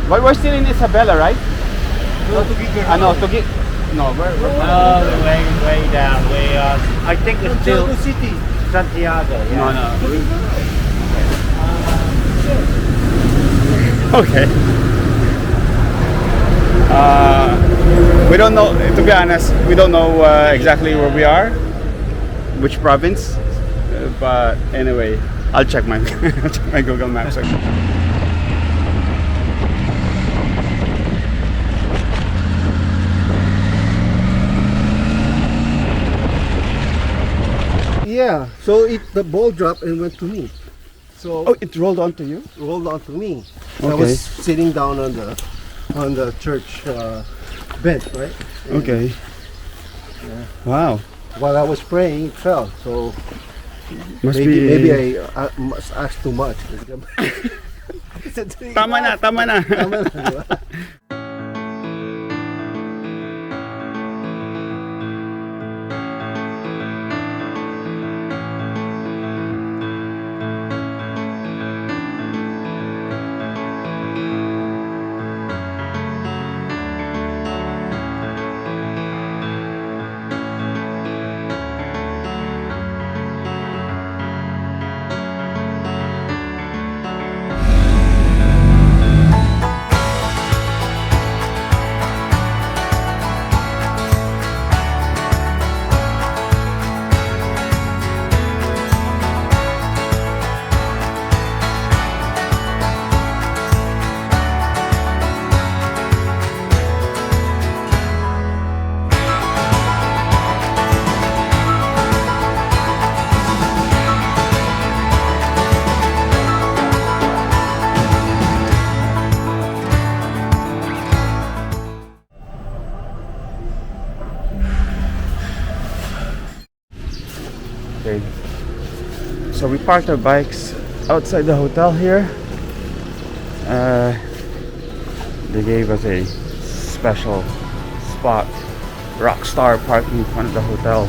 But we're still in Isabela, right? No, tuguegarao. No, no, we're Way down. I think it's still City. Santiago. Yeah. no. Okay. We don't know, to be honest, we don't know exactly where we are, which province, but anyway, I'll check my, check my Google Maps. Yeah, so the ball dropped and went to me. So Oh, it rolled onto you? rolled onto me. Okay. I was sitting down on the church bench, right? And Okay. Wow. while I was praying, it fell. So Must maybe I must ask too much. Tama na, tama na. Tama na, di ba? Okay. So we parked our bikes outside the hotel here. They gave us a special spot, rockstar parking in front of the hotel.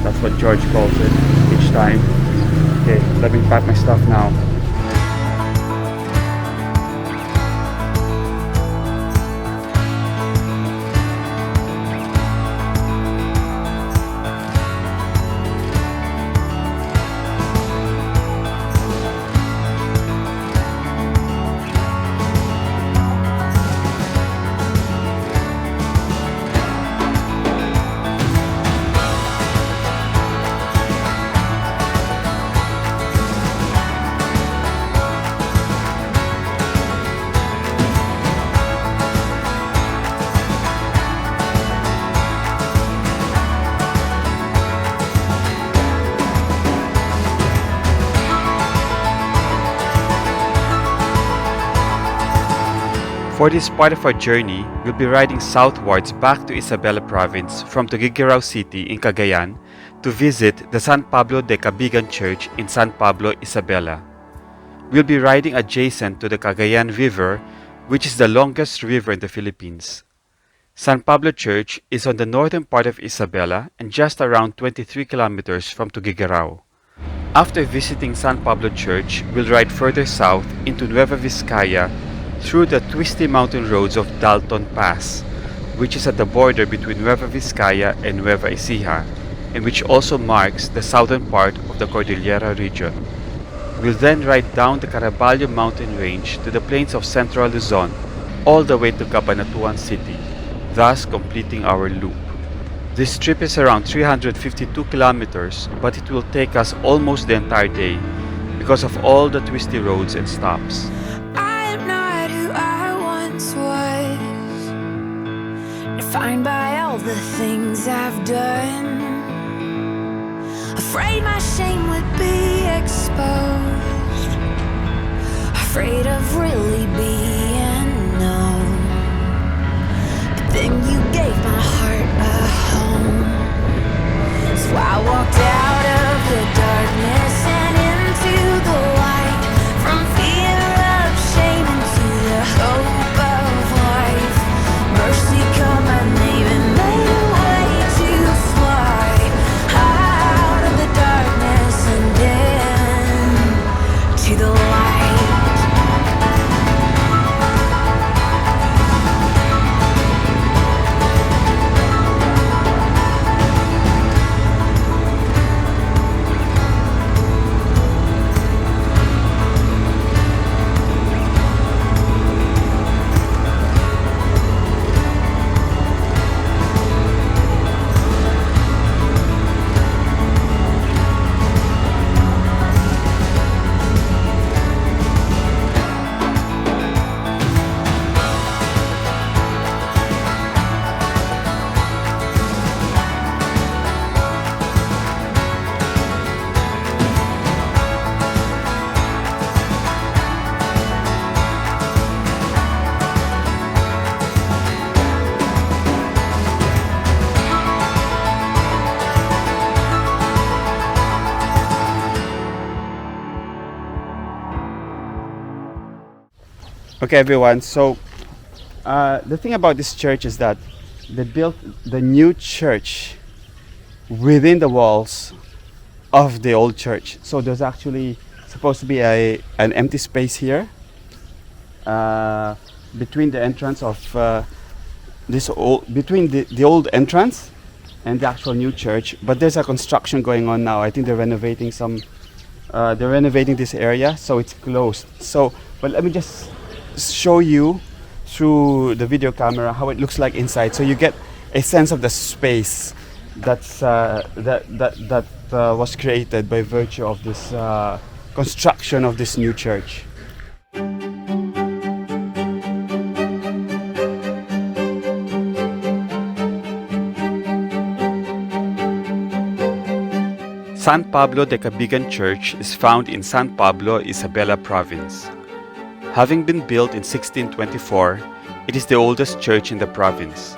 That's what George calls it each time. Okay, let me pack my stuff now. For this part of our journey, we'll be riding southwards back to Isabela province from Tuguegarao City in Cagayan to visit the San Pablo de Cabigan Church in San Pablo, Isabela. We'll be riding adjacent to the Cagayan River, which is the longest river in the Philippines. San Pablo Church is on the northern part of Isabela and just around 23 kilometers from Tuguegarao. After visiting San Pablo Church, we'll ride further south into Nueva Vizcaya through the twisty mountain roads of Dalton Pass, which is at the border between Nueva Vizcaya and Nueva Ecija, and which also marks the southern part of the Cordillera region. We'll then ride down the Caraballo mountain range to the plains of central Luzon, all the way to Cabanatuan city, thus completing our loop. This trip is around 352 kilometers, but it will take us almost the entire day because of all the twisty roads and stops. Defined by all the things I've done, afraid my shame would be exposed, afraid of really being known. But then you gave my heart a home, so I walked out of the darkness and into the light, from fear of shame into the hope of life. Mercy called my name and made a way to fly out of the darkness and into the light. Okay, everyone. So the thing about this church is that they built the new church within the walls of the old church. So there's actually supposed to be an empty space here between the entrance of between the old entrance and the actual new church. But there's a construction going on now. I think they're renovating this area, so it's closed. So, but let me just show you through the video camera how it looks like inside, so you get a sense of the space that's that was created by virtue of this construction of this new church. San Pablo de Cabigan Church is found in San Pablo, Isabela province. Having been built in 1624, it is the oldest church in the province.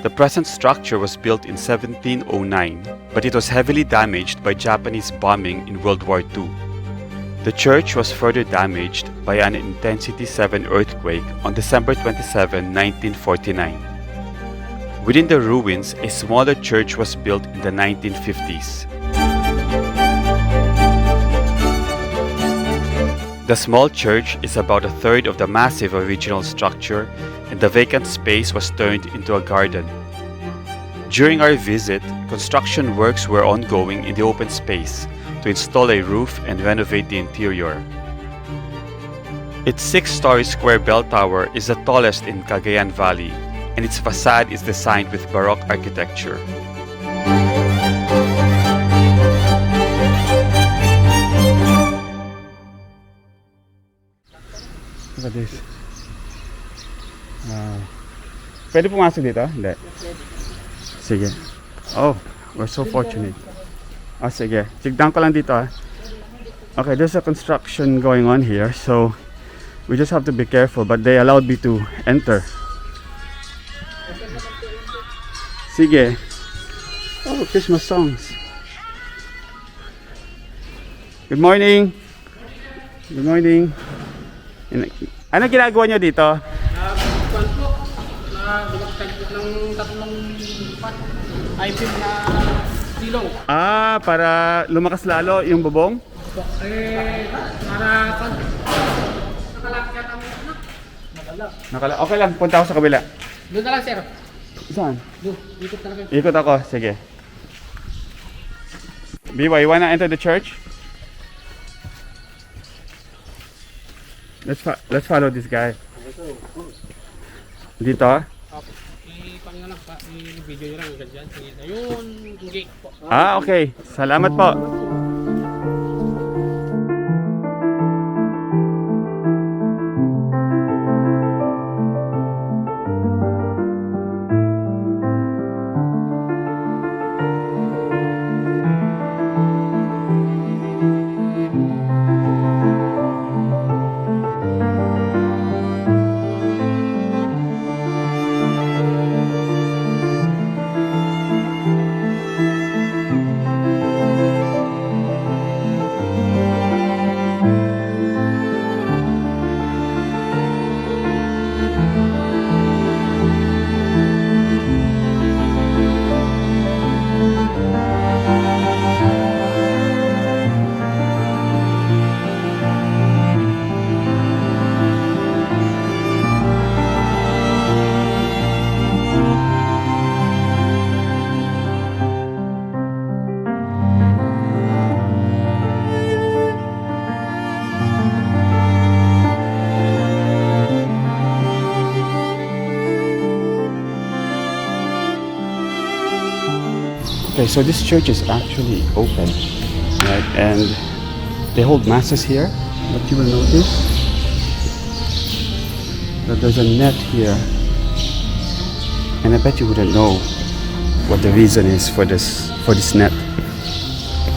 The present structure was built in 1709, but it was heavily damaged by Japanese bombing in World War II. The church was further damaged by an intensity 7 earthquake on December 27, 1949. Within the ruins, a smaller church was built in the 1950s. The small church is about a third of the massive original structure, and the vacant space was turned into a garden. During our visit, construction works were ongoing in the open space to install a roof and renovate the interior. Its 6-story square bell tower is the tallest in Cagayan Valley, and its facade is designed with Baroque architecture. Look at this. Pwede pumasok dito? Hindi. Sige. Oh, we're so fortunate. Oh, sige. Tignan ko lang dito ah. Okay, there's a construction going on here, so we just have to be careful, but they allowed me to enter. Sige. Oh, Christmas songs. Good morning. Good morning. Ano ginagawa nyo dito? Kuwan po, bumagtag po ng tatlong item na silong. Ah, para lumakas lalo yung bubong? Para nakalakyan ang Nakala. Okay lang, punta ako sa kabila. Doon na lang, sir. Saan? Doon, ikot na lang. Ikot ako, sige. Biwa, you wanna enter the church? Let's follow this guy. Dito? I-pangyo lang pa, i-video nyo lang ganyan. Ayun, gate po. Ah, okay. Salamat po. Okay, so this church is actually open, right? And they hold masses here. But you will notice that there's a net here, and I bet you wouldn't know what the reason is for this net.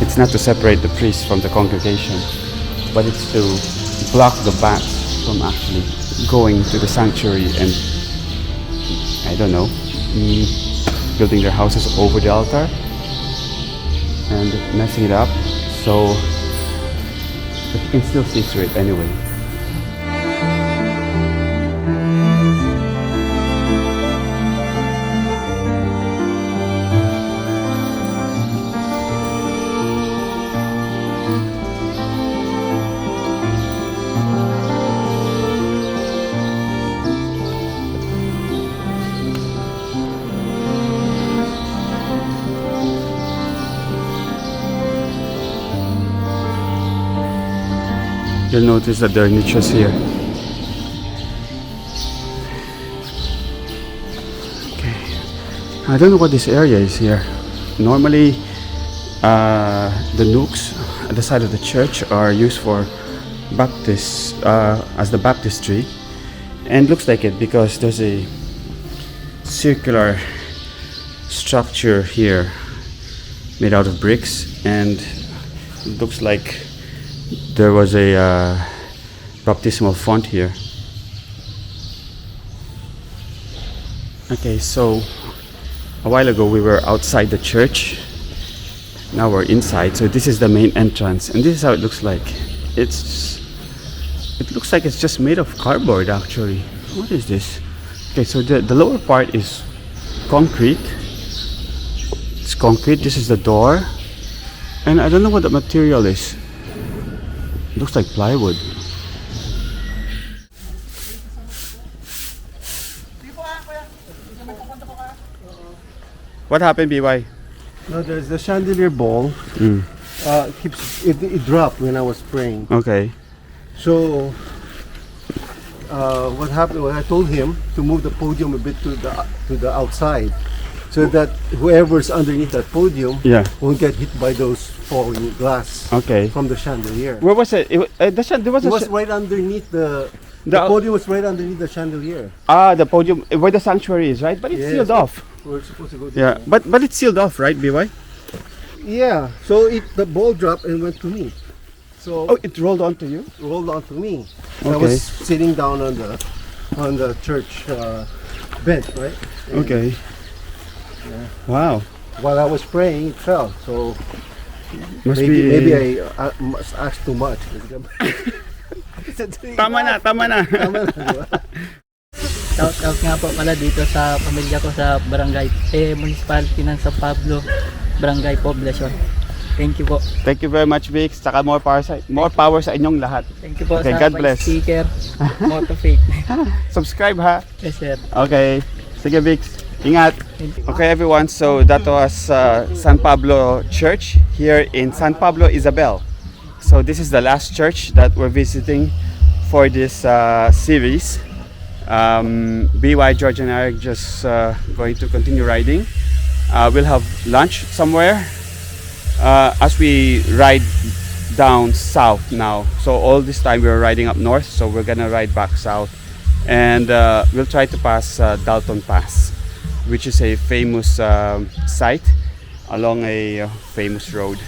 It's not to separate the priest from the congregation, but it's to block the bats from actually going to the sanctuary and, I don't know, building their houses over the altar. and messing it up, so but you can still see through it anyway. You'll notice that there are niches here. Okay, I don't know what this area is here. Normally, the nooks at the side of the church are used for Baptist, as the baptistry, and looks like it because there's a circular structure here made out of bricks, and it looks like there was a baptismal font here. Okay, so a while ago we were outside the church. Now we're inside. So this is the main entrance, and this is how it looks like. It looks like it's just made of cardboard actually. What is this? Okay, so the lower part is concrete. It's concrete. This is the door, and I don't know what the material is. It looks like plywood. What happened, BY? No, there's the chandelier ball. It dropped when I was praying. Okay. So what happened? Well, I told him to move the podium a bit to the outside, so that whoever's underneath that podium won't get hit by those falling glass from the chandelier. Where was it? It was right underneath the podium was right underneath the chandelier. Ah, the podium where the sanctuary is, right? But it's sealed off. We're supposed to go there. Yeah, but it's sealed off, right, BY? Yeah. So the ball dropped and went to me. So it rolled onto you? Rolled onto me. Okay. I was sitting down on the church bench, right? And okay. Yeah. Wow. While I was praying, it fell. So maybe I must ask too much. Tama na. Shout out nga po pala dito sa pamilya ko sa barangay municipality ng San Pablo, barangay Poblacion. Thank you po. Thank you very much, Vic. Saka more power sa inyong lahat. Thank you po Okay, sa God bless. sticker, MotoFaith. Subscribe ha. Yes, sir. Okay. Sige, Vic. Ingat. Okay, everyone. So that was San Pablo Church here in San Pablo, Isabela. So this is the last church that we're visiting for this series. BY, George and I are just going to continue riding. We'll have lunch somewhere as we ride down south now. So all this time we were riding up north, so we're gonna ride back south, and we'll try to pass Dalton Pass, which is a famous site along a famous road.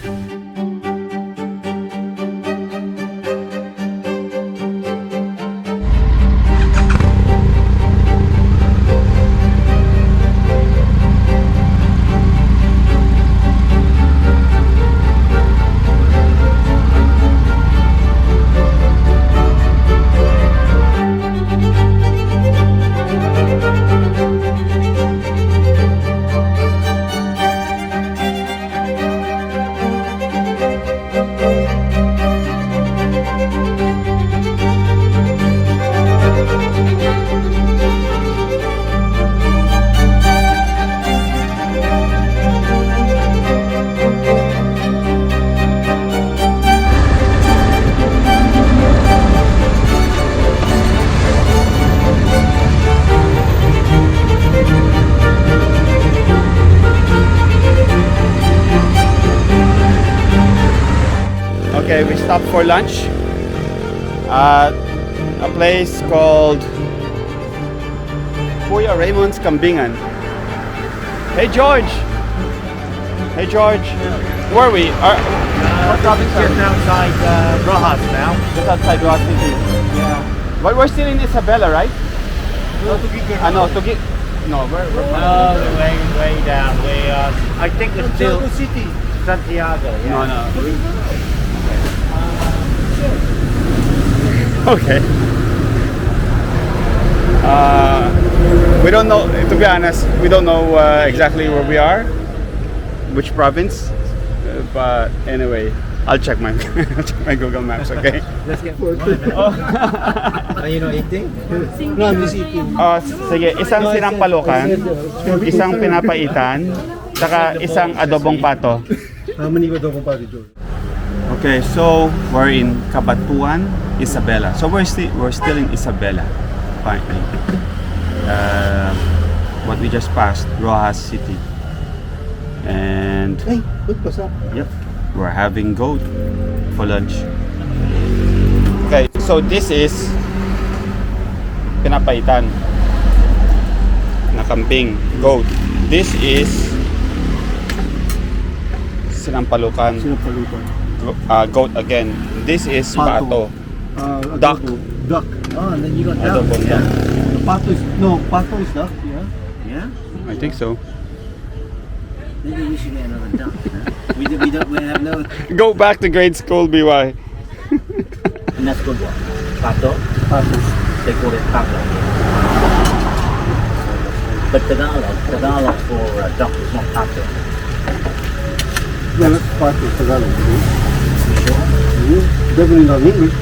Okay, we stopped for lunch at a place called Kuya Raymond's Kambingan. Hey George! Hey George! Where are we? What province are Just we? outside Rojas now. Just outside Rojas City. Yeah. But we're still in Isabela, right? No, No, we're way down. I think it's still City. Santiago. Yeah. No, no. Okay. We don't know, to be honest, we don't know exactly where we are, which province, but anyway, I'll check my Google Maps, okay? Let's get forward. You know eating? No, I'm just eating. Sige, isang sinampalukan, isang pinapaitan, saka isang adobong pato. How many ba daw kung pati, Joel? Okay, so we're in Cabanatuan, Isabela. So we're still in Isabela, apparently. What we just passed, Rojas City, and Hey, what was up? yep, we're having goat for lunch. Okay, so this is pinapaitan na kambing, goat. This is sinampalukan. Sinampalukan. Goat again. This is pato. Duck. Duck. Oh, and then you got Adobong duck. The pato is, no, pato is duck, yeah? Yeah? I think so. Maybe we should get another duck. Huh? We have no. Go back to grade school, BY. And that's good one. Pato. Pato. They call it pato. But Tagalog for duck is not pato. No, that's pato, Tagalog. You sure? Definitely not English.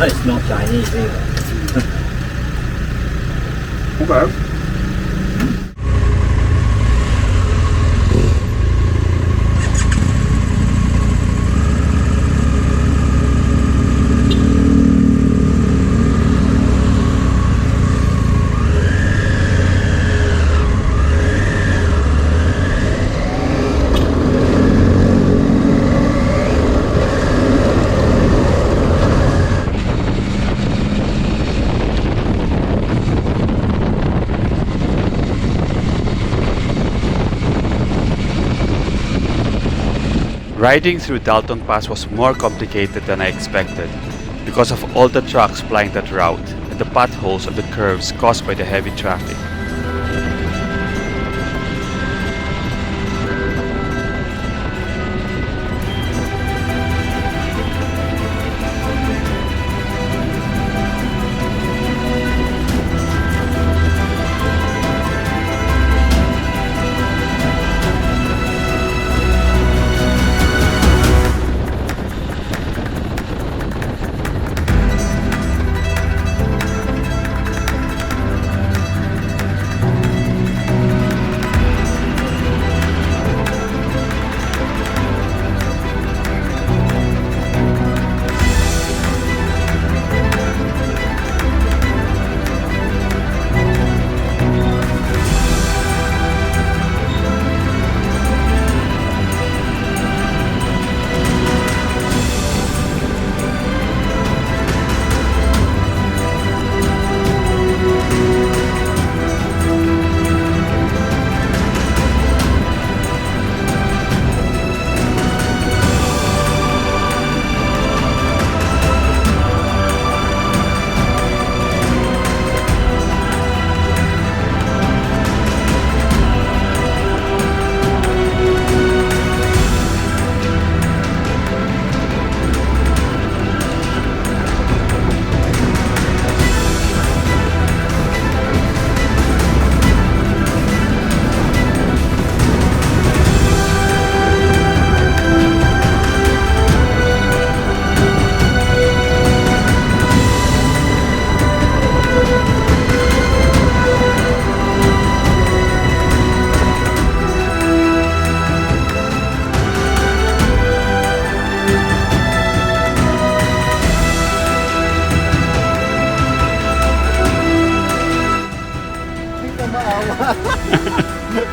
It's not Chinese either. Okay. Riding through Dalton Pass was more complicated than I expected because of all the trucks plying that route and the potholes of the curves caused by the heavy traffic.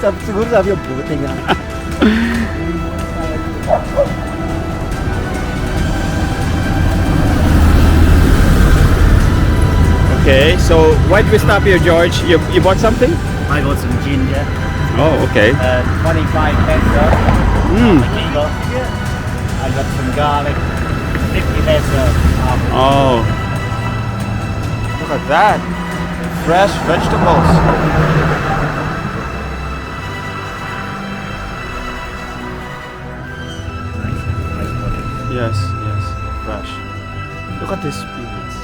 Siguro sabi yung buti nga. Okay, so why did we stop here, George? You bought something? I got some ginger. Oh, okay. 25 peso. Mm. A kilo. I got some garlic. 50 peso. Oh. Look at that. Fresh vegetables. Yes, yes, fresh. Look at this peanuts.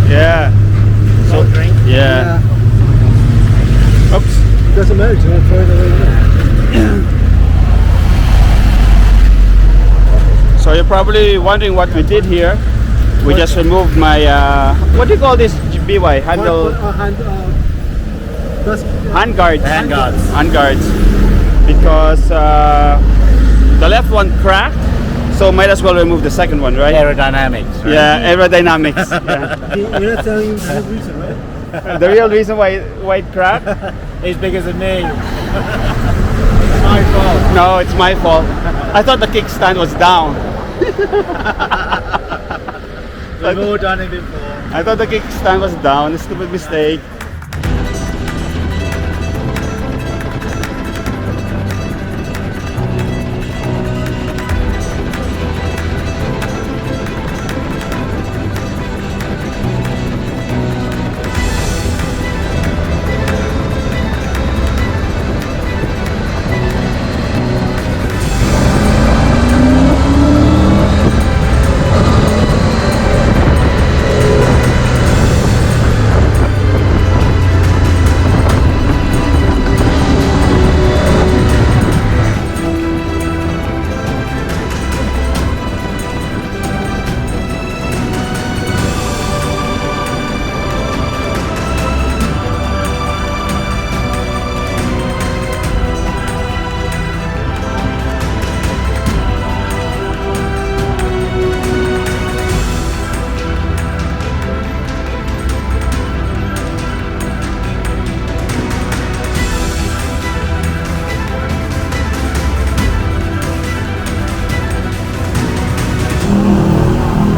Yeah. So drink. yeah. Oops. Doesn't matter, just throw it away now. So you're probably wondering what we did here. We just removed my what do you call this BY handle? Hand guards. Hand guards. Hand guards. Because the left one cracked, so might as well remove the second one, right? Aerodynamics. Right? Yeah, aerodynamics. Yeah. You're not telling him the real reason, right? The real reason why it cracked? It's because of me. It's my fault. No, it's my fault. I thought the kickstand was down. We've all done it before. I thought the kickstand was down. A stupid mistake.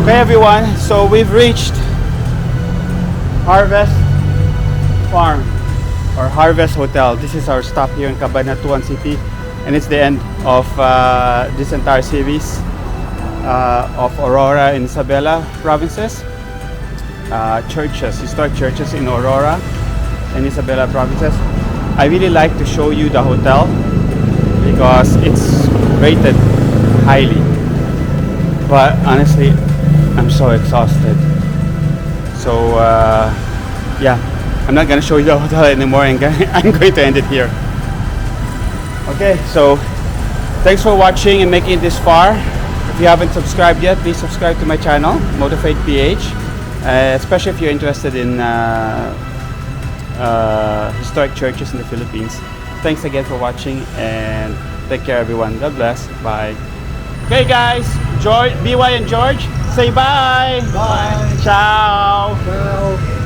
Okay everyone, so we've reached Harvest Farm or Harvest Hotel. This is our stop here in Cabanatuan City, and it's the end of this entire series of Aurora and Isabela provinces. Churches, historic churches in Aurora and Isabela provinces. I really like to show you the hotel because it's rated highly, but honestly I'm so exhausted. So yeah, I'm not gonna show you the hotel anymore, and I'm going to end it here. Okay, so thanks for watching and making it this far. If you haven't subscribed yet, please subscribe to my channel, MotoFaith PH, especially if you're interested in historic churches in the Philippines. Thanks again for watching, and take care everyone. God bless. Bye. Okay guys, George, BY and George, say bye. Bye. Ciao. Ciao.